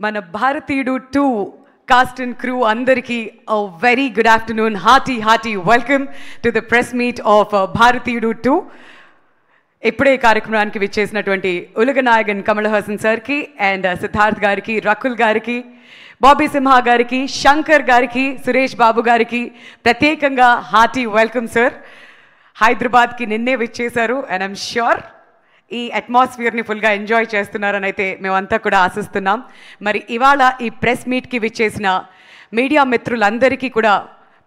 మన భారతీయుడు 2 cast and crew అందరికీ a very good afternoon, hearty welcome to the press meet of భారతీయుడు 2. ఇప్పుడే కార్యక్రమానికి విచ్చేసినటువంటి ఉలగనాయగన్ కమల్ హాసన్ సార్కి అండ్ సిద్ధార్థ్ గారికి, రకుల్ గారికి, బాబీ సింహా గారికి, శంకర్ గారికి, సురేష్ బాబు గారికి ప్రత్యేకంగా హార్టీ వెల్కమ్ సార్. హైదరాబాద్కి నిన్నే విచ్చేశారు అండ్ ఐఎమ్ ష్యూర్ ఈ అట్మాస్ఫియర్ని ఫుల్గా ఎంజాయ్ చేస్తున్నారని అయితే మేమంతా కూడా ఆశిస్తున్నాం. మరి ఇవాళ ఈ ప్రెస్ మీట్కి విచ్చేసిన మీడియా మిత్రులందరికీ కూడా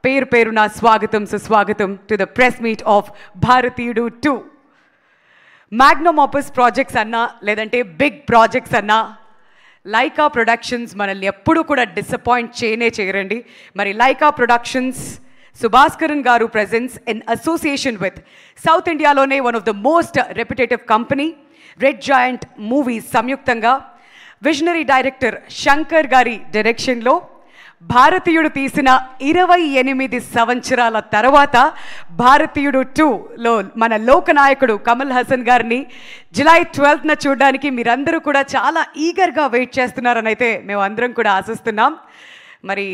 పేరు పేరున స్వాగతం, సుస్వాగతం to the press meet of భారతీయుడు 2. మ్యాగ్నమ్ ఆపస్ ప్రాజెక్ట్స్ అన్నా లేదంటే బిగ్ ప్రాజెక్ట్స్ అన్నా లైకా ప్రొడక్షన్స్ మనల్ని ఎప్పుడూ కూడా డిసప్పాయింట్ చేయరండి. మరి లైకా ప్రొడక్షన్స్ సుభాస్కరన్ గారు presence in association with south ఇండియాలోనే one of the most reputative company red giant movies సంయుక్తంగా విజనరీ డైరెక్టర్ శంకర్ గారి డైరెక్షన్లో భారతీయుడు తీసిన 28 సంవత్సరాల తర్వాత భారతీయుడు 2లో మన లోకనాయకుడు కమల్ హాసన్ గారిని జూలై 12న చూడడానికి మీరందరూ కూడా చాలా ఈగర్గా వెయిట్ చేస్తున్నారని అయితే మేము అందరం కూడా ఆశిస్తున్నాం. మరి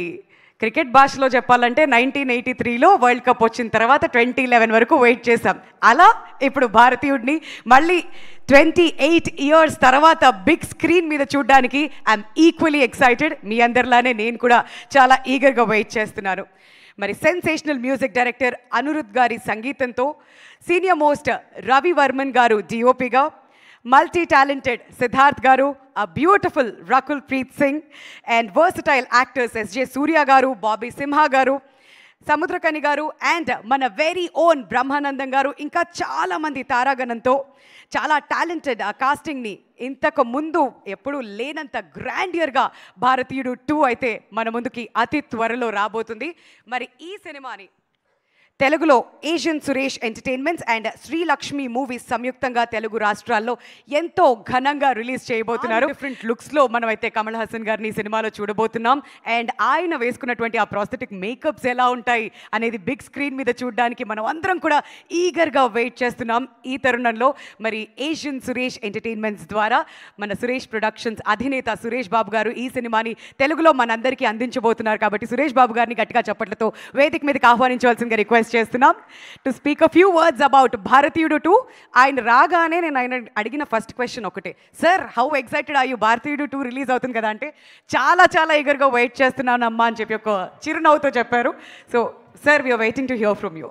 క్రికెట్ భాషలో చెప్పాలంటే 1983లో వరల్డ్ కప్ వచ్చిన తర్వాత 2011 వరకు వెయిట్ చేశాం. అలా ఇప్పుడు భారతీయుడిని మళ్ళీ 28 ఇయర్స్ తర్వాత బిగ్ స్క్రీన్ మీద చూడడానికి ఐఎమ్ ఈక్వలీ ఎక్సైటెడ్. మీ అందరిలానే నేను కూడా చాలా ఈగర్గా వెయిట్ చేస్తున్నాను. మరి సెన్సేషనల్ మ్యూజిక్ డైరెక్టర్ అనిరుద్ గారి సంగీతంతో సీనియర్ మోస్ట్ రవి వర్మన్ గారు డిఓపిగా, మల్టీ టాలెంటెడ్ సిద్ధార్థ్ గారు, a beautiful Rakul Preet Singh and versatile actors S.J. Surya garu, Bobby Simha garu, Samudrakani garu and మన వెరీ ఓన్ బ్రహ్మానందం గారు, ఇంకా చాలా మంది తారాగణంతో చాలా టాలెంటెడ్ ఆ కాస్టింగ్ని ఇంతకు ముందు ఎప్పుడూ లేనంత గ్రాండియర్గా భారతీయుడు 2 అయితే మన ముందుకి అతి త్వరలో రాబోతుంది. మరి ఈ సినిమాని తెలుగులో Asian Suresh entertainments and Srilakshmi movies సంయుక్తంగా తెలుగు రాష్ట్రాల్లో ఎంతో ఘనంగా రిలీజ్ చేయబోతున్నారు. డిఫరెంట్ లుక్స్లో మనం అయితే కమల్ హాసన్ గారిని సినిమాలో చూడబోతున్నాం. అండ్ ఆయన వేసుకున్నటువంటి ఆ ప్రాస్థెటిక్ మేకప్స్ ఎలా ఉంటాయి అనేది బిగ్ స్క్రీన్ మీద చూడడానికి మనం అందరం కూడా ఈగర్గా వెయిట్ చేస్తున్నాం. ఈ తరుణంలో మరి ఏషియన్ సురేష్ ఎంటర్టైన్మెంట్స్ ద్వారా మన సురేష్ ప్రొడక్షన్స్ అధినేత సురేష్ బాబు గారు ఈ సినిమాని తెలుగులో మనందరికీ అందించబోతున్నారు. కాబట్టి సురేష్ బాబు గారిని గట్టిగా చప్పట్లతో వేదిక మీదకి ఆహ్వానించవలసిందిగా రిక్వెస్ట్ చేస్తున్నాం to speak a few words about Bharateeyudu 2. ఆయన రాగానే నేను ఆయన అడిగిన ఫస్ట్ క్వశ్చన్ ఒకటే, sir how excited are you, Bharateeyudu 2 release అవుతుంది కదా అంటే చాలా ఈగర్గా వెయిట్ చేస్తున్నాను అమ్మా అని చెప్పి ఒక చిరునవ్వుతో చెప్పారు. So sir, we're waiting to hear from you.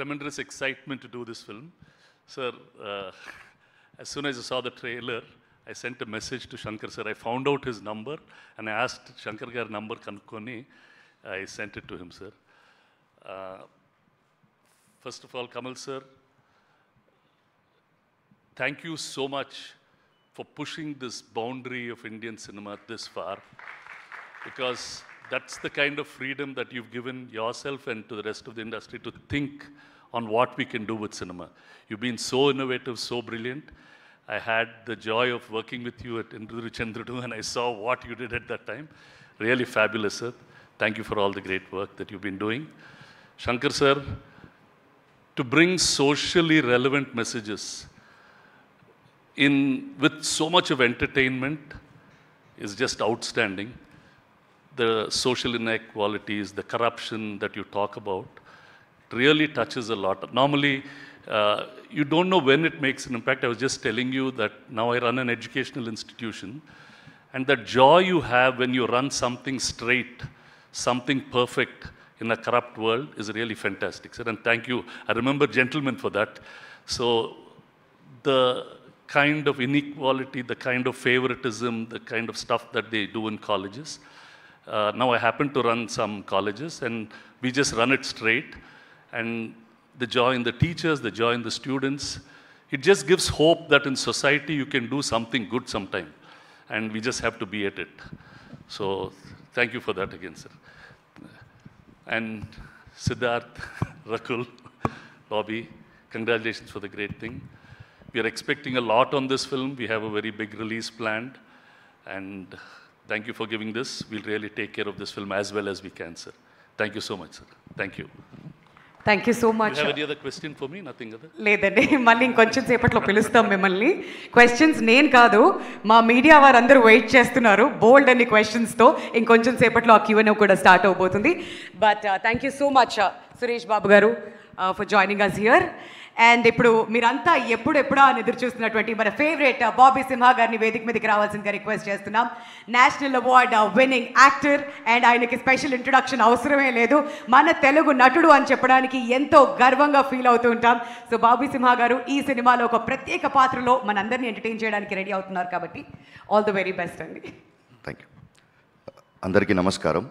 Tremendous excitement to do this film. Sir, as soon as I saw the trailer, I sent a message to Shankar sir. I found out his number and I asked Shankar gar number kanukkoni. I sent it to him, sir. First of all, Kamal sir, thank you so much for pushing this boundary of Indian cinema this far, because that's the kind of freedom that you've given yourself and to the rest of the industry to think on what we can do with cinema. You've been so innovative, so brilliant. I had the joy of working with you at Indru Chandrudu and I saw what you did at that time. Really fabulous, sir. Thank you for all the great work that you've been doing. Shankar sir, to bring socially relevant messages in with so much of entertainment is just outstanding. The social inequalities, the corruption that you talk about, it really touches a lot. Normally, you don't know when it makes an impact. I was just telling you that now I run an educational institution, and that joy you have when you run something straight, something perfect in a corrupt world is really fantastic, sir. And thank you. I remember gentlemen for that. So the kind of inequality, the kind of favoritism, the kind of stuff that they do in colleges. Now I happen to run some colleges and we just run it straight, and the joy in the teachers, the joy in the students, it just gives hope that in society you can do something good sometime, and we just have to be at it. So thank you for that again, sir. And Siddharth, Rakul, Bobby, congratulations for the great thing. We are expecting a lot on this film. We have a very big release planned, and thank you for giving this. We'll really take care of this film as well as we can, sir. Thank you so much, sir. Thank you. Thank you so much. Have any other question for me? Nothing other? లేదండి, మళ్ళీ ఇంకొంచెం సేపట్లో పిలుస్తాం మిమ్మల్ని. Questions నేను కాదు, మా media వారందరూ వెయిట్ చేస్తున్నారు బోల్డ్ అన్ని క్వశ్చన్స్తో. ఇంకొంచెం సేపట్లో ఆ Q&A కూడా స్టార్ట్ అవబోతుంది. But thank you so much Suresh Babu గారు for joining us here. And ఇప్పుడు మీరంతా ఎప్పుడెప్పుడా అని ఎదురు చూస్తున్నటువంటి మన ఫేవరెట్ బాబీ సింహా గారిని వేదిక మీదకి రావాల్సిందిగా రిక్వెస్ట్ చేస్తున్నాం. National award winning actor, and ఆయనకి స్పెషల్ ఇంట్రొడక్షన్ అవసరమే లేదు, మన తెలుగు నటుడు అని చెప్పడానికి ఎంతో గర్వంగా ఫీల్ అవుతూ ఉంటాం. సో బాబీ సింహా గారు ఈ సినిమాలో ఒక ప్రత్యేక పాత్రలో మనందరినీ ఎంటర్టైన్ చేయడానికి రెడీ అవుతున్నారు కాబట్టి ఆల్ ది వెరీ బెస్ట్ అండి. Thank you. అందరికీ నమస్కారం.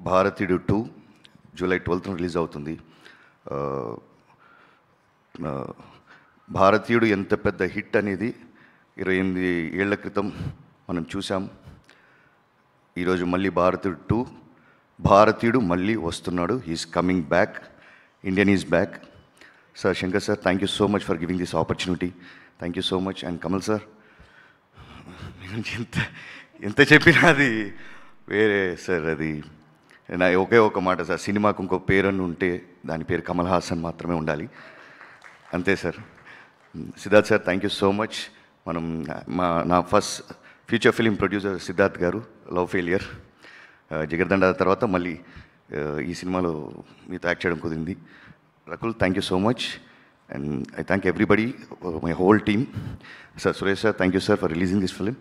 భారతీయుడు 2 జూలై 12th రిలీజ్ అవుతుంది. భారతీయుడు ఎంత పెద్ద హిట్ అనేది 28 ఏళ్ల క్రితం మనం చూసాం. ఈరోజు మళ్ళీ భారతీయుడు మళ్ళీ వస్తున్నాడు. He is coming back. Indian is back. Sir, Shankar sir, thank you so much for giving this opportunity. Thank you so much. And Kamal sir, ఎంత చెప్పినా అది వేరే సార్. అది నా ఒకే ఒక మాట సార్, సినిమాకు ఇంకో పేరని ఉంటే దాని పేరు కమల్ హాసన్ మాత్రమే ఉండాలి, అంతే sir. Siddharth sir, thank you so much. నా first future film producer Siddharth గారు, లవ్ ఫెయిలియర్, జిగర్దండ తర్వాత మళ్ళీ ఈ సినిమాలో మీతో యాక్ట్ చేయడం కుదిరింది. Rakul, thank you so much. And I thank everybody, my whole team. Sir, Suresh sir, thank you sir for releasing this film.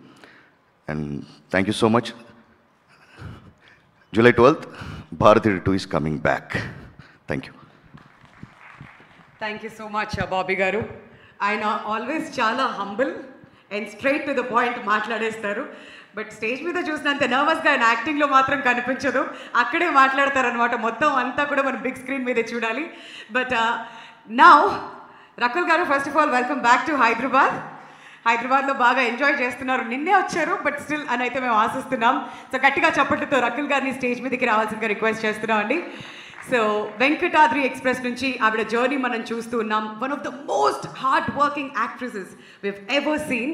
And thank you so much. July 12th, Bharateeyudu 2 is coming back. Thank you. Thank you so much Bobby గారు. ఆయన always చాలా humble and straight to the point మాట్లాడేస్తారు. But stage మీద చూసినంత నర్వస్గా ఆయన యాక్టింగ్లో మాత్రం కనిపించదు, అక్కడే మాట్లాడతారనమాట. మొత్తం అంతా కూడా మనం బిగ్ స్క్రీన్ మీదే చూడాలి. బట్ నౌ రకుల్ గారు, first of all welcome back to హైదరాబాద్లో బాగా ఎంజాయ్ చేస్తున్నారు. నిన్నే వచ్చారు బట్ స్టిల్ అని అయితే మేము ఆశిస్తున్నాం. సో గట్టిగా చప్పట్లతో రకుల్ గారిని స్టేజ్ మీదకి రావాల్సిందిగా రిక్వెస్ట్ చేస్తున్నాం అండి. సో వెంకటాద్రి ఎక్స్ప్రెస్ నుంచి ఆవిడ జర్నీ మనం చూస్తూ ఉన్నాం. One of the most hard working actresses we've ever seen.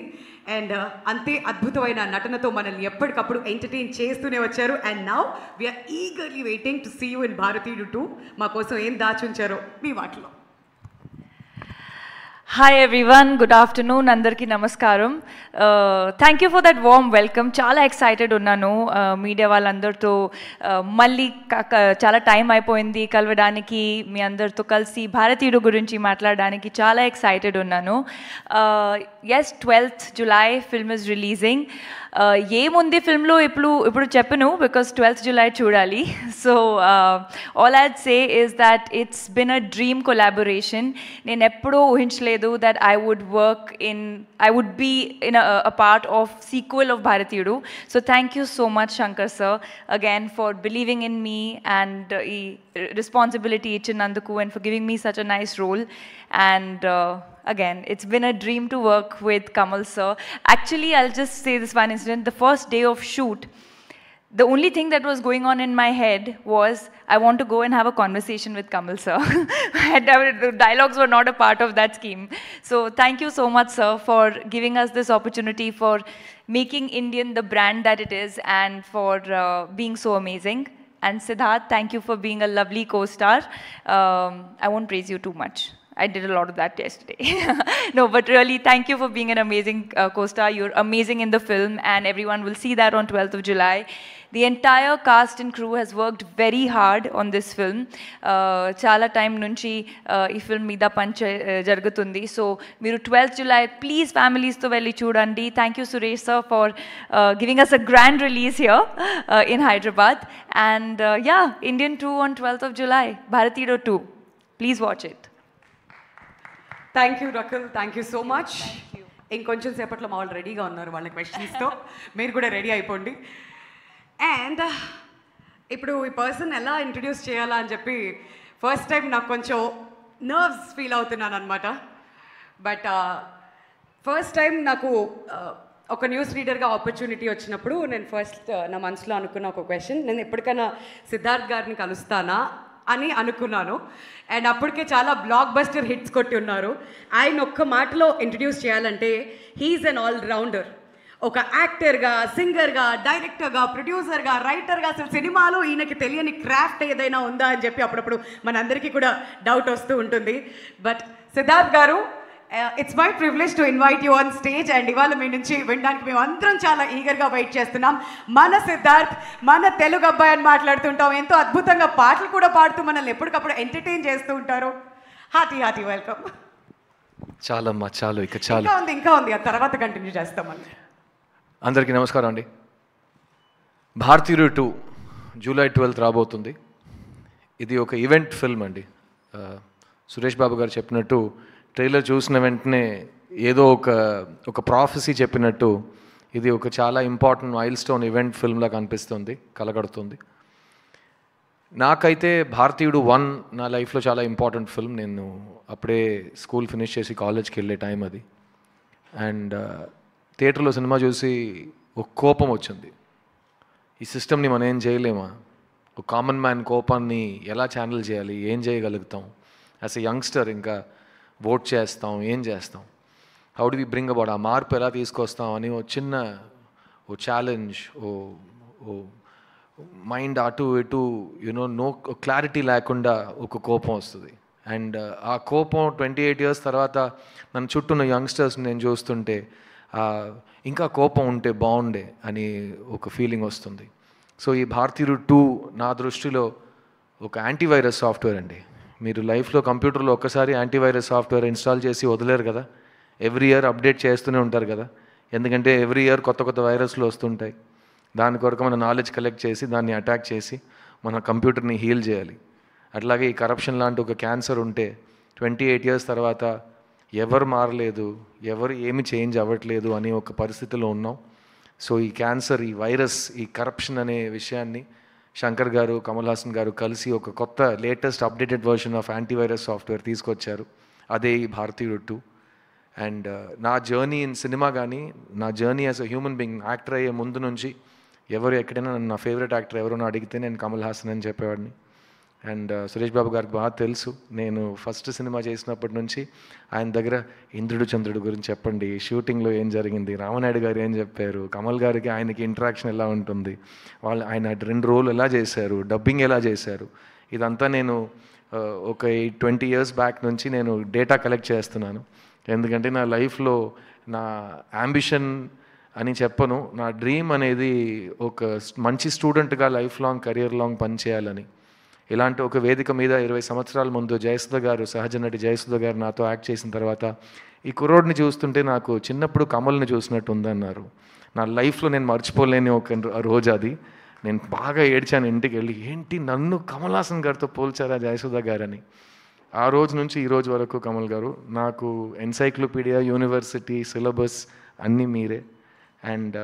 And అంతే అద్భుతమైన నటనతో మనల్ని ఎప్పటికప్పుడు ఎంటర్టైన్ చేస్తూనే వచ్చారు. And now we're eagerly waiting to see you in Bharateeyudu 2. మా కోసం ఏం దాచుంచారో మీ మాటలో. Hi everyone, good afternoon, andarki namaskaram. Thank you for that warm welcome. Chala excited unnanu media vallandartho malli chala time ayipoyindi kalvadaniki, mee andartho kalsi bharatiyudu gurinchi maatladaniki chala excited unnanu. Yes, 12th July film is releasing. ఏముంది ఫిల్మ్లో ఇప్పుడు చెప్పను, because 12th July చూడాలి. So all I'd say is that it's been a dream collaboration. నేను ఎప్పుడూ ఊహించలేదు that I would be in a part of sequel of Bharateeyudu. So thank you so much Shankar sir again for believing in me and ఈ responsibility ఇచ్చినందుకు and for giving me such a nice role. And again, it's been a dream to work with Kamal sir. Actually, I'll just say this one incident. The first day of shoot, the only thing that was going on in my head was I want to go and have a conversation with Kamal sir. The dialogues were not a part of that scheme. So thank you so much sir for giving us this opportunity, for making Indian the brand that it is, and for being so amazing. And Siddharth, thank you for being a lovely co-star. I won't praise you too much. I did a lot of that yesterday. No, but really, thank you for being an amazing co-star. You're amazing in the film, and everyone will see that on 12th of July. The entire cast and crew has worked very hard on this film. Chala time nunchi ee film meeda punch jargutundi. So meeru 12th July please families tho velli chudandi. Thank you Suresh sir for giving us a grand release here in Hyderabad. And yeah, Indian 2 on 12th of July, Bharatiyudu 2. Please watch it. Thank you Rakul, thank you so much. ఇంకొంచెం సేపట్లో మా వాళ్ళు రెడీగా ఉన్నారు వాళ్ళ క్వశ్చన్స్తో, మీరు కూడా ready అయిపోండి. అండ్ ఇప్పుడు ఈ పర్సన్ ఎలా ఇంట్రడ్యూస్ చేయాలా అని చెప్పి ఫస్ట్ టైం నాకు కొంచెం నర్వ్స్ ఫీల్ అవుతున్నాను అనమాట. బట్ ఫస్ట్ టైం నాకు ఒక న్యూస్ రీడర్గా ఆపర్చునిటీ వచ్చినప్పుడు నేను ఫస్ట్ నా మనసులో అనుకున్న ఒక క్వశ్చన్, నేను ఎప్పటికైనా సిద్ధార్థ్ గారిని కలుస్తానా అని అనుకున్నాను. అండ్ అప్పటికే చాలా బ్లాక్ బస్టర్ హిట్స్ కొట్టి ఉన్నారు. ఆయన ఒక్క మాటలో ఇంట్రడ్యూస్ చేయాలంటే హీఈస్ అన్ ఆల్ రౌండర్. ఒక యాక్టర్గా, సింగర్గా, డైరెక్టర్గా, ప్రొడ్యూసర్గా, రైటర్గా అసలు సినిమాలో ఈయనకి తెలియని క్రాఫ్ట్ ఏదైనా ఉందా అని చెప్పి అప్పుడప్పుడు మనందరికీ కూడా డౌట్ వస్తూ ఉంటుంది. బట్ సిద్ధార్థ్ గారు, it's my privilege to invite you on stage. And ఇవాళ మీ నుంచి వినడానికి మేము అందరం చాలా ఈగర్గా వెయిట్ చేస్తున్నాం. మన సిద్ధార్థ్ మన తెలుగు అబ్బాయి అని మాట్లాడుతుంటాం, ఎంతో అద్భుతంగా పాటలు కూడా పాడుతూ మనల్ని ఎప్పటికప్పుడు ఎంటర్టైన్ చేస్తూ ఉంటారు. Hearty welcome. చాలమ్మా చాలు, ఇక చాలు. ఇంకా ఉంది ఆ తర్వాత కంటిన్యూ చేస్తామండి. అందరికీ నమస్కారం అండి. భారతీయుడు 2 జూలై 12 రాబోతుంది. ఇది ఒక ఈవెంట్ ఫిల్మ్ అండి. సురేష్ బాబు గారు చెప్పినట్టు ట్రైలర్ చూసిన వెంటనే ఏదో ఒక ప్రాఫెసీ చెప్పినట్టు ఇది ఒక చాలా ఇంపార్టెంట్ మైల్ స్టోన్ ఈవెంట్ ఫిల్మ్లా కనిపిస్తుంది, కలగడుతుంది. నాకైతే భారతీయుడు 1 నా లైఫ్లో చాలా ఇంపార్టెంట్ ఫిల్మ్. నేను అప్పుడే స్కూల్ ఫినిష్ చేసి కాలేజ్కి వెళ్ళే టైం అది. అండ్ థియేటర్లో సినిమా చూసి ఒక కోపం వచ్చింది. ఈ సిస్టమ్ని మనం ఏం చేయలేమా? ఒక కామన్ మ్యాన్ కోపాన్ని ఎలా ఛానల్ చేయాలి, ఏం చేయగలుగుతాం? యాజ్ ఎ యంగ్స్టర్ ఇంకా ఓట్ చేస్తాం, ఏం చేస్తాం? How do we bring about, ఆ మార్పు ఎలా తీసుకొస్తాం అని ఓ ఛాలెంజ్, ఓ మైండ్ అటు ఇటు నో క్లారిటీ లేకుండా ఒక కోపం వస్తుంది. అండ్ ఆ కోపం 28 years తర్వాత నన్ను చుట్టూ ఉన్న యంగ్స్టర్స్ని నేను చూస్తుంటే ఇంకా కోపం ఉంటే బాగుండే అని ఒక ఫీలింగ్ వస్తుంది. సో ఈ భారతీయుడు 2 నా దృష్టిలో ఒక యాంటీవైరస్ సాఫ్ట్వేర్ అండి. మీరు లైఫ్లో కంప్యూటర్లో ఒక్కసారి యాంటీవైరస్ సాఫ్ట్వేర్ ఇన్స్టాల్ చేసి వదిలేరు కదా, ఎవ్రీ ఇయర్ అప్డేట్ చేస్తూనే ఉంటారు కదా. ఎందుకంటే ఎవ్రీ ఇయర్ కొత్త వైరస్లు వస్తుంటాయి. దాని కొరకు మన నాలెడ్జ్ కలెక్ట్ చేసి దాన్ని అటాక్ చేసి మన కంప్యూటర్ని హీల్ చేయాలి. అట్లాగే ఈ కరప్షన్ లాంటి ఒక క్యాన్సర్ ఉంటే 28 years తర్వాత ఎవరు మారలేదు, ఎవరు ఏమి చేంజ్ అవ్వట్లేదు అని ఒక పరిస్థితిలో ఉన్నాం. సో ఈ క్యాన్సర్, ఈ వైరస్, ఈ కరప్షన్ అనే విషయాన్ని శంకర్ గారు, కమల్ హాసన్ గారు కలిసి ఒక కొత్త latest updated version of antivirus software తీసుకొచ్చారు. అదే ఈ భారతీయుడు 2. అండ్ నా జర్నీ ఇన్ సినిమా కానీ, నా journey as a human being, actor అయ్యే ముందు నుంచి ఎవరు ఎక్కడైనా నా ఫేవరెట్ యాక్టర్ ఎవరైనా అడిగితే నేను కమల్ హాసన్ అని చెప్పేవాడిని. అండ్ సురేష్ బాబు గారికి బాగా తెలుసు, నేను ఫస్ట్ సినిమా చేసినప్పటి నుంచి ఆయన దగ్గర ఇంద్రుడు చంద్రుడు గురించి చెప్పండి, షూటింగ్లో ఏం జరిగింది, రామనాయుడు గారు ఏం చెప్పారు, కమల్ గారికి ఆయనకి ఇంటరాక్షన్ ఎలా ఉంటుంది, ఆయన 2 roles ఎలా చేశారు, డబ్బింగ్ ఎలా చేశారు, ఇదంతా నేను ఒక 20 years బ్యాక్ నుంచి నేను డేటా కలెక్ట్ చేస్తున్నాను. ఎందుకంటే నా లైఫ్లో నా యాంబిషన్ అని చెప్పను, నా డ్రీమ్ అనేది ఒక మంచి స్టూడెంట్గా లైఫ్ లాంగ్, కెరియర్ లాంగ్ పనిచేయాలని. ఇలాంటి ఒక వేదిక మీద 20 సంవత్సరాల ముందు జయసుధ గారు, సహజ నటి జయసుధ గారు నాతో యాక్ట్ చేసిన తర్వాత ఈ కుర్రోడ్ని చూస్తుంటే నాకు చిన్నప్పుడు కమల్ని చూసినట్టు ఉందన్నారు. నా లైఫ్లో నేను మర్చిపోలేని ఒక రోజు అది. నేను బాగా ఏడ్చాను ఇంటికి వెళ్ళి, ఏంటి నన్ను కమల్ హాసన్ గారితో పోల్చారా జయసుధ గారని. ఆ రోజు నుంచి ఈ రోజు వరకు కమల్ గారు నాకు ఎన్సైక్లోపీడియా, యూనివర్సిటీ, సిలబస్ అన్నీ మీరే. అండ్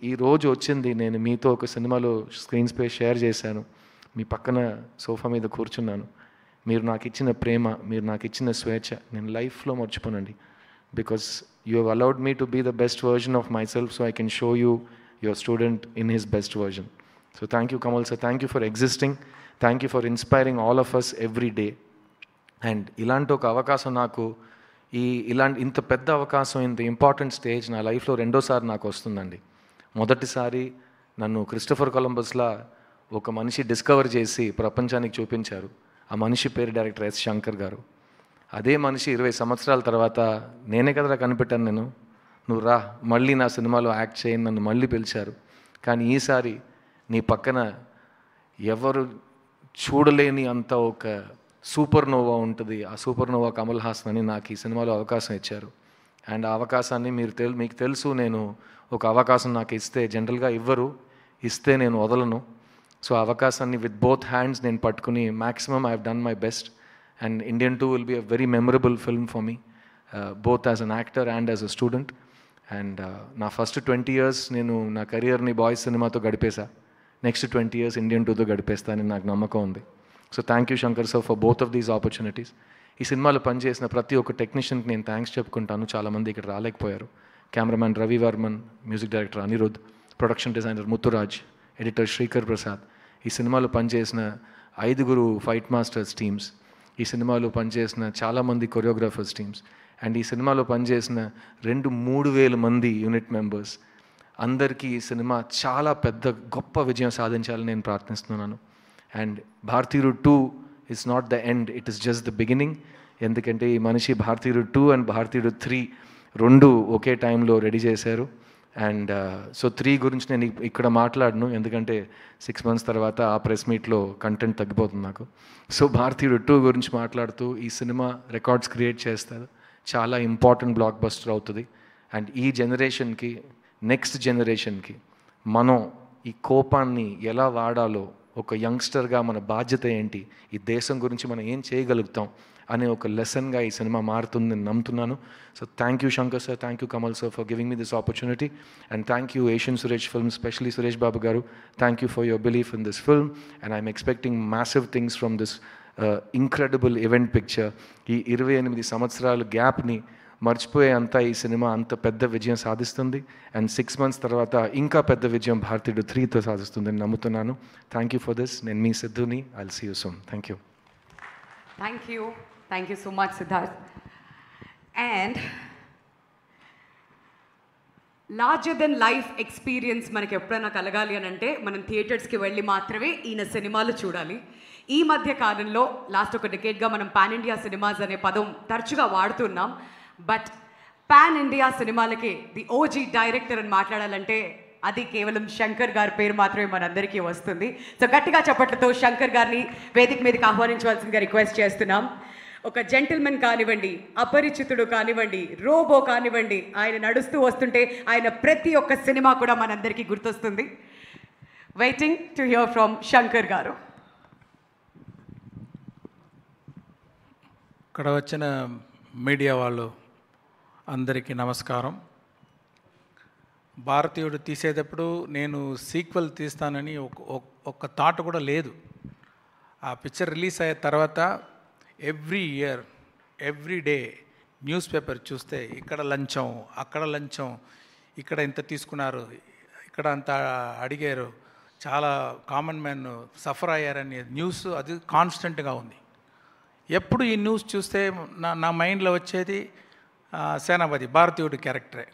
ఈ రోజు వచ్చింది, నేను మీతో ఒక సినిమాలో స్క్రీన్ స్పేస్ షేర్ చేశాను, మీ పక్కన సోఫా మీద కూర్చున్నాను. మీరు నాకు ఇచ్చిన ప్రేమ, మీరు నాకు ఇచ్చిన స్వేచ్ఛ నేను లైఫ్లో మర్చిపోనండి. Because you have allowed me to be the best version of myself, so I can show you your student in his best version. So thank you Kamal sir, thank you for existing, thank you for inspiring all of us every day. And ఇలాంటి ఒక అవకాశం నాకు, ఇంత పెద్ద అవకాశం, ఇంత important stage నా లైఫ్లో 2వ నాకు వస్తుందండి. మొదటిసారి నన్ను క్రిస్టఫర్ కొలంబస్లా ఒక మనిషి డిస్కవర్ చేసి ప్రపంచానికి చూపించారు. ఆ మనిషి పేరు డైరెక్టర్ ఎస్ శంకర్ గారు. అదే మనిషి 20 సంవత్సరాల తర్వాత నేనే కదరా కనిపెట్టాను, నువ్వు రా మళ్ళీ నా సినిమాలో యాక్ట్ చేయని నన్ను మళ్ళీ పిలిచారు. కానీ ఈసారి నీ పక్కన ఎవరు చూడలేని అంత ఒక సూపర్ నోవా ఉంటుంది, ఆ సూపర్ నోవా కమల్ హాసన్ అని నాకు ఈ సినిమాలో అవకాశం ఇచ్చారు. అండ్ ఆ అవకాశాన్ని మీకు తెలుసు, నేను ఒక అవకాశం నాకు ఇస్తే జనరల్గా ఇవ్వరు, ఇస్తే నేను వదలను. సో ఆ అవకాశాన్ని విత్ బోత్ హ్యాండ్స్ నేను పట్టుకుని maximum I have done my best. And Indian 2 will be a very memorable film for me, both as an actor and as a student. And నా ఫస్ట్ 20 years నేను నా కెరియర్ని boys సినిమాతో గడిపేశా. Next 20 years Indian 2తో గడిపేస్తానని నాకు నమ్మకం ఉంది. So thank you Shankar sir for both of these opportunities. ఈ సినిమాలో పనిచేసిన ప్రతి ఒక్క టెక్నీషియన్కి నేను థ్యాంక్స్ చెప్పుకుంటాను. చాలామంది ఇక్కడ రాలేకపోయారు. Cameraman Ravi Varman, music director Anirudh, production designer Muthuraj, editor Sreekar Prasad, ఈ సినిమాలో పనిచేసిన 5 ఫైట్ మాస్టర్స్ టీమ్స్, ఈ సినిమాలో పనిచేసిన చాలామంది కొరియోగ్రాఫర్స్ టీమ్స్, అండ్ ఈ సినిమాలో పనిచేసిన 2,000-3,000 మంది యూనిట్ మెంబర్స్ అందరికీ ఈ సినిమా చాలా పెద్ద గొప్ప విజయం సాధించాలని నేను ప్రార్థిస్తున్నాను. అండ్ భారతీయుడు 2 is not the end, it is just the beginning. ఎందుకంటే ఈ మనిషి భారతీయుడు 2 అండ్ భారతీయుడు 3 రెండు ఒకే టైంలో రెడీ చేశారు. అండ్ సో 3 గురించి నేను ఇక్కడ మాట్లాడను, ఎందుకంటే 6 months తర్వాత ఆ ప్రెస్ మీట్లో కంటెంట్ తగ్గిపోతుంది నాకు. సో భారతీయుడు 2 గురించి మాట్లాడుతూ ఈ సినిమా రికార్డ్స్ క్రియేట్ చేస్తారు, చాలా ఇంపార్టెంట్ బ్లాక్ బస్టర్ అవుతుంది. అండ్ ఈ జనరేషన్కి, నెక్స్ట్ జనరేషన్కి మనం ఈ కోపాన్ని ఎలా వాడాలో, ఒక యంగ్స్టర్గా మన బాధ్యత ఏంటి, ఈ దేశం గురించి మనం ఏం చేయగలుగుతాం అనే ఒక లెసన్గా ఈ సినిమా మారుతుందని నమ్ముతున్నాను. So thank you Shankar sir, thank you Kamal sir for giving me this opportunity. And thank you Asian Suresh film, specially Suresh Babu గారు, thank you for your belief in this film. And I'm expecting massive things from this incredible event picture. ఈ 28 సంవత్సరాల గ్యాప్ని మర్చిపోయే అంతా ఈ cinema అంత పెద్ద విజయం సాధిస్తుంది. అండ్ 6 months తర్వాత ఇంకా పెద్ద విజయం భారతీయుడు 3తో సాధిస్తుందని నమ్ముతున్నాను. Thank you for this. నేను మీ సిద్ధుని. I'll see you soon. Thank you. Thank you so much, Siddharth. And larger than life experience మనకి ఎప్పుడైనా కలగాలి అని అంటే మనం థియేటర్స్కి వెళ్ళి మాత్రమే ఈయన సినిమాలు చూడాలి. ఈ మధ్య కాలంలో లాస్ట్ ఒక డెకేడ్గా మనం పాన్ ఇండియా సినిమాస్ అనే పదం తరచుగా వాడుతున్నాం. బట్ పాన్ ఇండియా సినిమాలకి ది ఓజీ డైరెక్టర్ అని మాట్లాడాలంటే అది కేవలం శంకర్ గారి పేరు మాత్రమే మనందరికీ వస్తుంది. సో గట్టిగా చప్పట్లతో శంకర్ గారిని వేదిక మీదకి ఆహ్వానించవలసిందిగా రిక్వెస్ట్ చేస్తున్నాం. ఒక జెంటిల్మెన్ కానివ్వండి, అపరిచితుడు కానివ్వండి, రోబో కానివ్వండి, ఆయన నడుస్తూ వస్తుంటే ఆయన ప్రతి ఒక్క సినిమా కూడా మనందరికీ గుర్తొస్తుంది. Waiting to hear from Shankar గారు. ఇక్కడ వచ్చిన మీడియా వాళ్ళు అందరికీ నమస్కారం. భారతీయుడు తీసేటప్పుడు నేను సీక్వెల్ తీస్తానని ఒక్క థాట్ కూడా లేదు. ఆ పిక్చర్ రిలీజ్ అయ్యే తర్వాత every year, every day news paper చూస్తే ఇక్కడ లంచం, అక్కడ లంచం, ఇక్కడ ఇంత తీసుకున్నారు, ఇక్కడ అంత అడిగారు, చాలా కామన్ మ్యాన్ సఫర్ అయ్యారని న్యూస్ అది కాన్స్టెంట్గా ఉంది. ఎప్పుడు ఈ న్యూస్ చూస్తే నా మైండ్లో వచ్చేది సేనాపతి భారతీయుడు క్యారెక్టరే.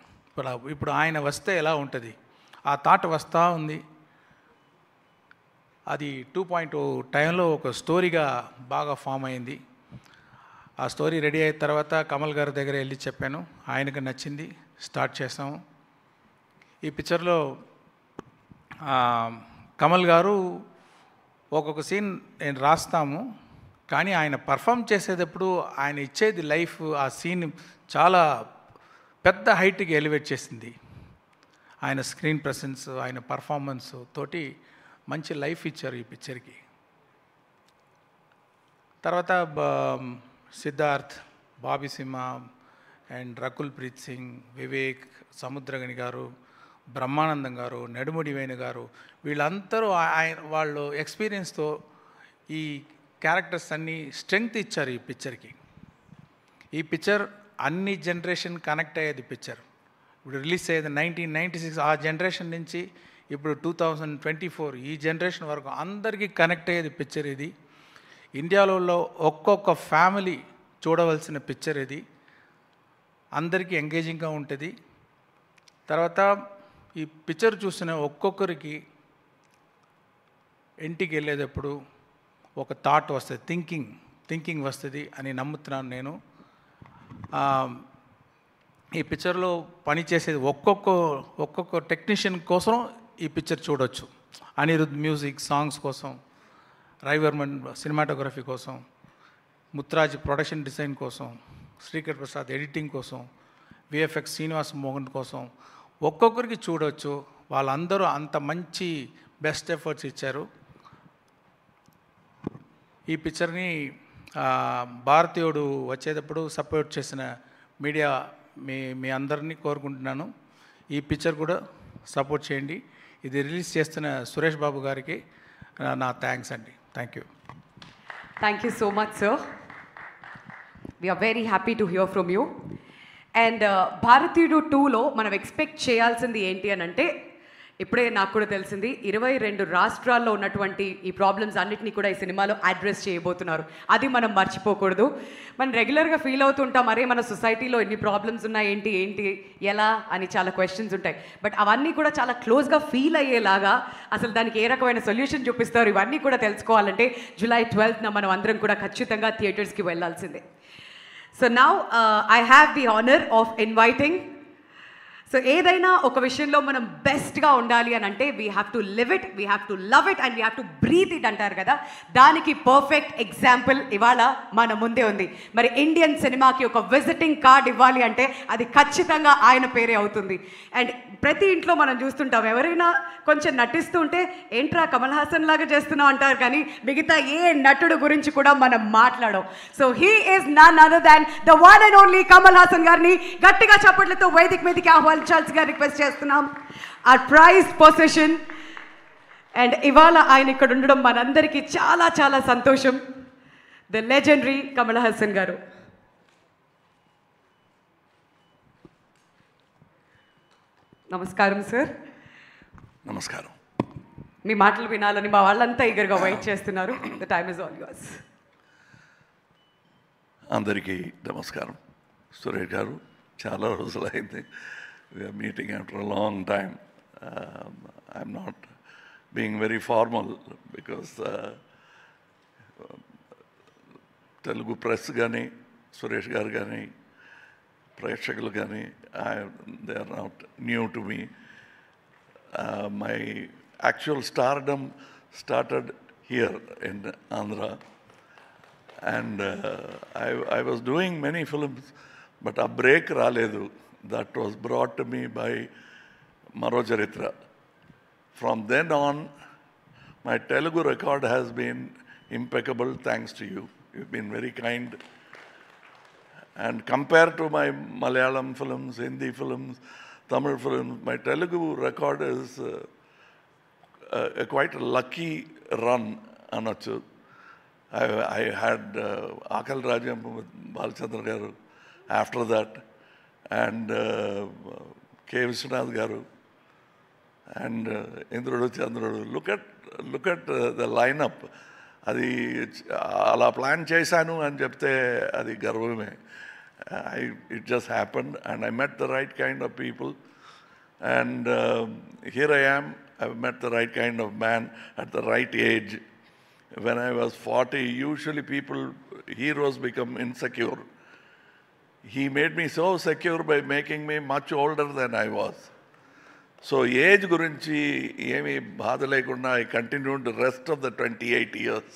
ఇప్పుడు ఆయన వస్తే ఎలా ఉంటుంది ఆ థాట్ వస్తూ ఉంది. అది 2.0 టైంలో ఒక స్టోరీగా బాగా ఫామ్ అయింది. ఆ స్టోరీ రెడీ అయిన తర్వాత కమల్ గారి దగ్గర వెళ్ళి చెప్పాను, ఆయనకు నచ్చింది, స్టార్ట్ చేసాము. ఈ పిక్చర్లో కమల్ గారు ఒక్కొక్క సీన్ నేను రాస్తాము, కానీ ఆయన పర్ఫామ్ చేసేటప్పుడు ఆయన ఇచ్చేది లైఫ్, ఆ సీన్ చాలా పెద్ద హైట్కి ఎలివేట్ చేసింది. ఆయన స్క్రీన్ ప్రెసెన్స్, ఆయన పర్ఫార్మెన్స్ తోటి మంచి లైఫ్ ఇచ్చారు ఈ పిక్చర్కి. తర్వాత సిద్ధార్థ్, బాబీ సింహ అండ్ రకుల్ ప్రీత్ సింగ్, వివేక్, సముద్రగని గారు, బ్రహ్మానందం గారు, నెడుముడి వేణు గారు, వీళ్ళందరూ వాళ్ళు ఎక్స్పీరియన్స్తో ఈ క్యారెక్టర్స్ అన్నీ స్ట్రెంగ్త్ ఇచ్చారు ఈ పిక్చర్కి. ఈ పిక్చర్ అన్ని జనరేషన్ కనెక్ట్ అయ్యేది పిక్చర్. ఇప్పుడు రిలీజ్ అయ్యేది 1996, ఆ జనరేషన్ నుంచి ఇప్పుడు 2024 ఈ జనరేషన్ వరకు అందరికీ కనెక్ట్ అయ్యేది పిక్చర్ ఇది. ఇండియాలో ఒక్కొక్క ఫ్యామిలీ చూడవలసిన పిక్చర్ ఇది. అందరికీ ఎంగేజింగ్గా ఉంటుంది. తర్వాత ఈ పిక్చర్ చూసిన ఒక్కొక్కరికి ఇంటికి వెళ్ళేటప్పుడు ఒక థాట్ వస్తుంది, థింకింగ్ వస్తుంది అని నమ్ముతున్నాను నేను. ఈ పిక్చర్లో పనిచేసేది ఒక్కొక్క టెక్నీషియన్ కోసం ఈ పిక్చర్ చూడొచ్చు. అనిరుద్ మ్యూజిక్, సాంగ్స్ కోసం, రవివర్మన్ సినిమాటోగ్రఫీ కోసం, ముత్రాజ్ ప్రొడక్షన్ డిజైన్ కోసం, శ్రీకర్ ప్రసాద్ ఎడిటింగ్ కోసం, విఎఫ్ఎక్స్ శ్రీనివాస్ మోహన్ కోసం ఒక్కొక్కరికి చూడవచ్చు. వాళ్ళందరూ అంత మంచి బెస్ట్ ఎఫర్ట్స్ ఇచ్చారు. ఈ పిక్చర్ని భారతీయుడు వచ్చేటప్పుడు సపోర్ట్ చేసిన మీడియా మీ అందరినీ కోరుకుంటున్నాను, ఈ పిక్చర్ కూడా సపోర్ట్ చేయండి. ఇది రిలీజ్ చేస్తున్న సురేష్ బాబు గారికి నా థ్యాంక్స్ అండి. Thank you. Thank you so much sir. We're very happy to hear from you. And Bharateeyudu 2లో మనం ఎక్స్పెక్ట్ చేయాల్సింది ఏంటి అని అంటే, ఇప్పుడే నాకు కూడా తెలిసింది 22 రాష్ట్రాల్లో ఉన్నటువంటి ఈ ప్రాబ్లమ్స్ అన్నిటినీ కూడా ఈ సినిమాలో అడ్రస్ చేయబోతున్నారు. అది మనం మర్చిపోకూడదు. మనం రెగ్యులర్గా ఫీల్ అవుతుంటాం, మరే మన సొసైటీలో ఎన్ని ప్రాబ్లమ్స్ ఉన్నాయి, ఏంటి ఎలా అని చాలా క్వశ్చన్స్ ఉంటాయి. బట్ అవన్నీ కూడా చాలా క్లోజ్గా ఫీల్ అయ్యేలాగా అసలు దానికి ఏ రకమైన సొల్యూషన్ చూపిస్తారు, ఇవన్నీ కూడా తెలుసుకోవాలంటే July 12th మనం అందరం కూడా ఖచ్చితంగా థియేటర్స్కి వెళ్ళాల్సిందే. So now I have the honour of inviting. So ఏదైనా ఒక విషయంలో మనం బెస్ట్గా ఉండాలి అని అంటే we have to live it, we have to love it and we have to breathe it అంటారు కదా, దానికి పర్ఫెక్ట్ ఎగ్జాంపుల్ ఇవాళ మన ముందే ఉంది. మరి ఇండియన్ సినిమాకి ఒక విజిటింగ్ కార్డ్ ఇవ్వాలి అంటే అది ఖచ్చితంగా ఆయన పేరే అవుతుంది. అండ్ ప్రతి ఇంట్లో మనం చూస్తుంటాం, ఎవరైనా కొంచెం నటిస్తూ ఉంటే ఏంట్రా కమల్ హాసన్ లాగా చేస్తున్నాం అంటారు, కానీ మిగతా ఏ నటుడు గురించి కూడా మనం మాట్లాడం. So he is none other than the one and only Kamal Haasan గారిని గట్టిగా చప్పట్లతో వేదిక మీదకి ఆహ్వానించాల్సిగా రిక్వెస్ట్ చేస్తున్నాం. Our prized possession. అండ్ ఇవాళ ఆయన ఇక్కడ ఉండడం మనందరికీ చాలా చాలా సంతోషం. ద లెజెండరీ కమల్ హాసన్ గారు. నమస్కారం సార్. నమస్కారం. మీ మాటలు వినాలని మా వాళ్ళంతా ఈగర్గా వెయిట్ చేస్తున్నారు. The time is all yours. అందరికీ నమస్కారం. సురేష్ గారు, చాలా రోజులైంది. We're meeting after a long time. I'm not being very formal because Telugu press కానీ సురేష్ గారు కానీ ప్రేక్షకులు కానీ they are not new to me. My actual stardom started here in Andhra, and I was doing many films, but a break raledu. That was brought to me by Maro Charitra. From then on, my Telugu record has been impeccable thanks to you. You've been very kind. And compared to my Malayalam films, Hindi films, Tamil films, my Telugu record is quite a lucky run, Anachu. I had Akal Rajam with Balchandra Garu after that, and K. Vishwanath Garu, and Indrudu Chandrudu. Look at the lineup. అది అలా plan చేశాను అని చెప్తే అది గర్వమే. It just happened, and I met the right kind of people, and here I am. I've met the right kind of man at the right age. When I was 40, usually heroes become insecure. He made me so secure by making me much older than I was. So age gurinchi emi baadha lekunda I continued the rest of the 28 years.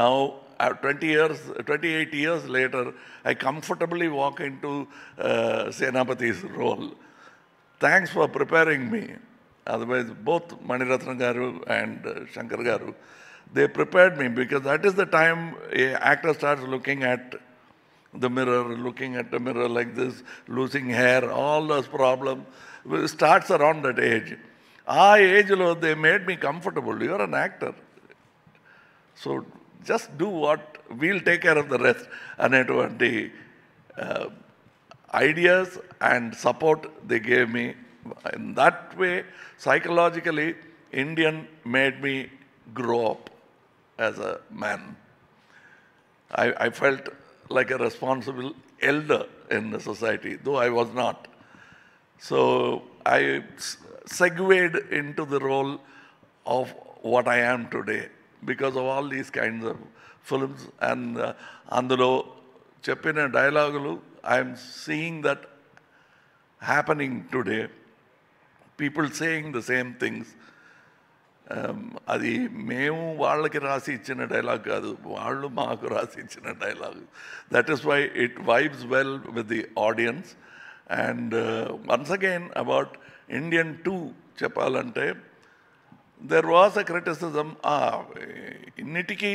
Now 28 years later, I comfortably walk into Senapati's role. Thanks for preparing me. Otherwise, both Mani Ratnam Garu and Shankar Garu, they prepared me, because that is the time an actor starts looking at the mirror like this, losing hair, all those problems starts around that age. Our age, they made me comfortable. You are an actor. So just do what, we'll take care of the rest. Anetvanti ideas and support they gave me. In that way, psychologically, Indian made me grow up as a man. I felt like a responsible elder in the society, though I was not. So I segued into the role of what I am today because of all these kinds of films. And అందులో చెప్పిన డైలాగులు, I am seeing that happening today. People saying the same things. అది మేము వాళ్ళకి రాసి ఇచ్చిన dialogue కాదు, వాళ్ళు మాకు రాసి ఇచ్చిన dialogue. That is why it vibes well with the audience. And once again about Indian 2 చెప్పాలంటే, దెర్ వాస్ అ క్రిటిసిజం, ఇన్నిటికీ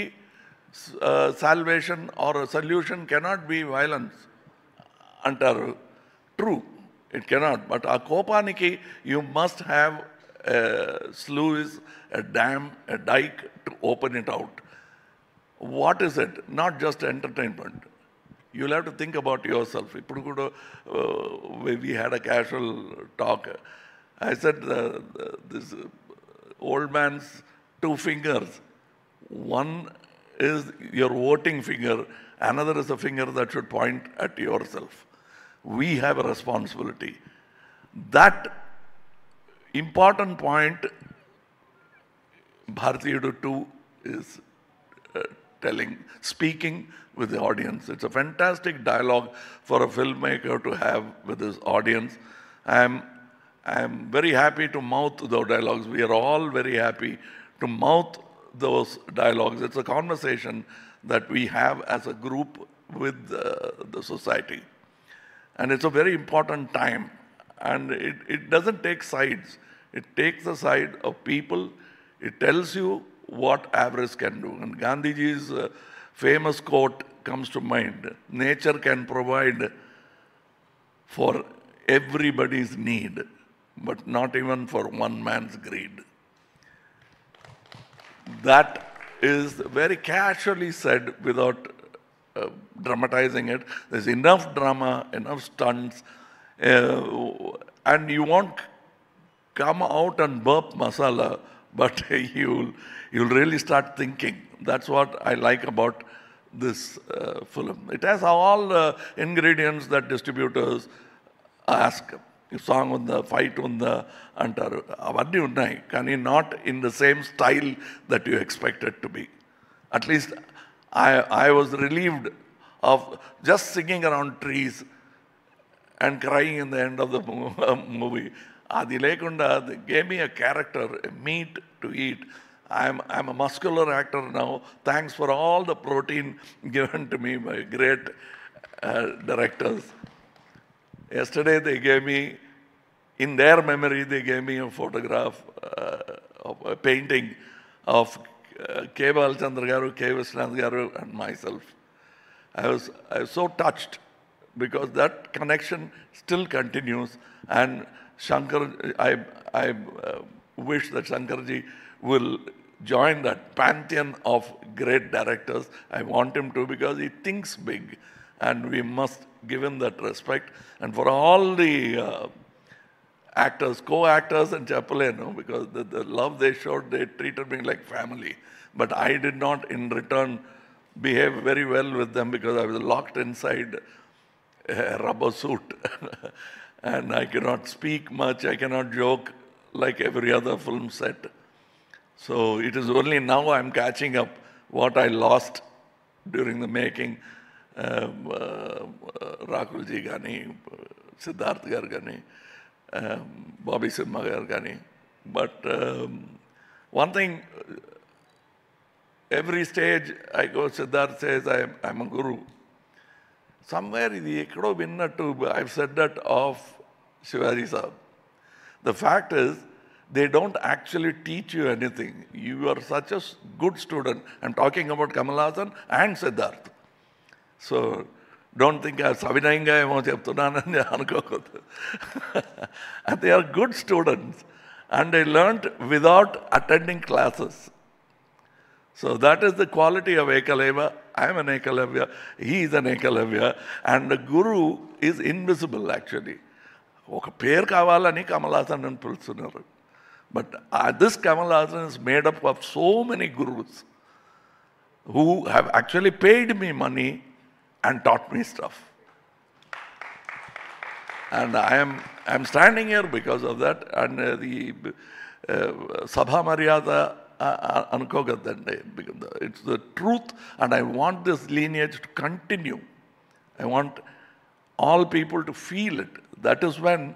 salvation or solution cannot be violence అంటారు. True, it cannot. బట్ ఆ కోపానికి you must have a sluice, a dam, a dike to open it out. What is it? Not just entertainment. You'll have to think about yourself. We had a casual talk. I said, this old man's two fingers. One is your voting finger, another is a finger that should point at yourself. We have a responsibility. That important point, Bharatiya 2 is speaking with the audience. It's a fantastic dialogue for a filmmaker to have with his audience. I'm very happy to mouth those dialogues. We are all very happy to mouth those dialogues. It's a conversation that we have as a group with the society. And it's a very important time. And it doesn't take sides. It takes the side of people. It tells you what avarice can do. And Gandhiji's famous quote comes to mind: nature can provide for everybody's need, but not even for one man's greed. That is very casually said without dramatizing it. There's enough drama, enough stunts, and you won't come out and burp masala, but you'll really start thinking. That's what I like about this film. It has all ingredients that distributors ask. Song unda, fight unda antaru. Avaddi unnai, kani not in the same style that you expect it to be. At least I was relieved of just singing around trees and crying in the end of the movie. Adi lekunda, they gave me a character, a meat to eat. I'm a muscular actor now. Thanks for all the protein given to me by great directors. Yesterday they gave me, in their memory, they gave me a photograph of a painting of K. Balachandra Garu, K. Viswanath Garu, and myself. I was so touched because that connection still continues. And Shankar, I wish that Shankarji will join that pantheon of great directors. I want him to, because he thinks big, and we must give him that respect. And for all the actors, co-actors and Chapuleno, because the love they showed, they treated me like family. But I did not, in return, behave very well with them because I was locked inside a rubber suit. And I cannot speak much, I cannot joke like every other film set. So it is only now I'm catching up what I lost during the making. Rakulji Gani, Siddharth Gar Gani, Bobby Simha Gar Gani. But one thing, every stage I go, Siddharth says, I'm a guru. Somewhere I've said that of Shivaji Sahab. The fact is, they don't actually teach you anything. You are such a good student. I'm talking about Kamal Haasan and Siddharth. So don't think I'm Savinayanga emo cheptunanani anukokodu. And they are good students. And they learnt without attending classes. So that is the quality of Ekalavya. I am an Ekalavya. He is an Ekalavya. And the guru is invisible actually. Oka per kavalani Kamal Haasan and pilchunaru. But this Kamal Haasan is made up of so many gurus who have actually paid me money and taught me stuff. And I'm standing here because of that. And the Sabha Maryada Anukogadande, it's the truth, and I want this lineage to continue. I want all people to feel it. That is when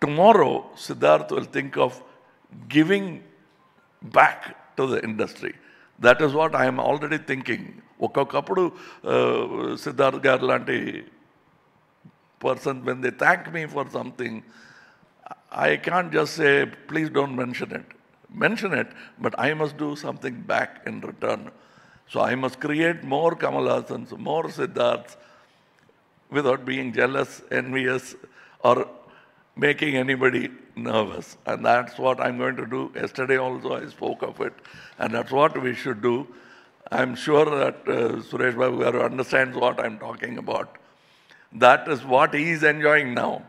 tomorrow Siddharth will think of giving back to the industry. That is what I am already thinking. Okakapudu Siddharth Garu lanti person, when they thank me for something, I can't just say, please don't mention it. Mention it, but I must do something back in return. So I must create more Kamal Haasans, more Siddharths, without being jealous, envious, or making anybody nervous. And that's what I'm going to do. Yesterday also I spoke of it, and that's what we should do. I'm sure that Suresh Babu Garu understands what I'm talking about. That is what he is enjoying now.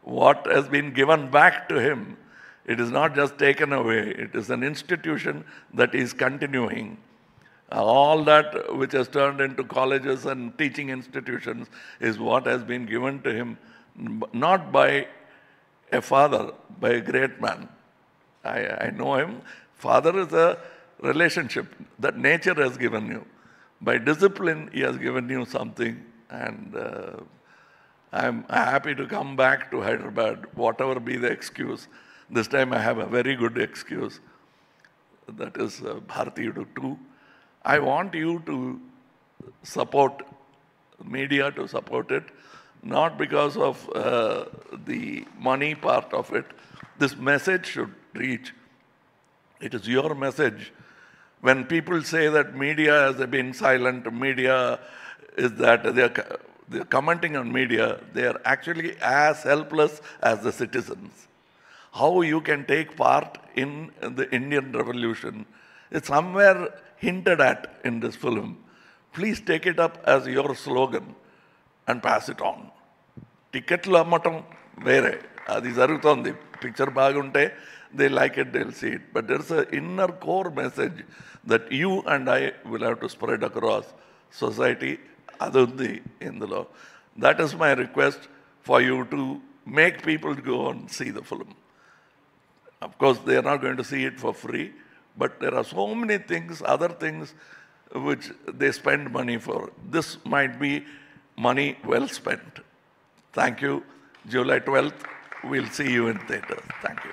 what has been given back to him, it is not just taken away, it is an institution that is continuing. All that which has turned into colleges and teaching institutions is what has been given to him, not by a father, by a great man. I know him. Father is a relationship that nature has given you. By discipline, he has given you something, and I'm happy to come back to Hyderabad, whatever be the excuse. This time I have a very good excuse. That is Bharatiya 2. I want you to support media, to support it, not because of the money part of it. This message should reach. It is your message. When people say that media has been silent, media is that they're commenting on media, they are actually as helpless as the citizens. How you can take part in the Indian Revolution is somewhere hinted at in this film. Please take it up as your slogan and pass it on. Ticketlu ammatam vere, adi jarugutundi. Picture bagunte, they like it, they'll see it. But there's an inner core message that you and I will have to spread across society, adundi indulo. That is my request for you to make people go and see the film. Of course, they are not going to see it for free, but there are so many things, other things, which they spend money for. This might be money well spent. Thank you. July 12th, we'll see you in theaters. Thank you.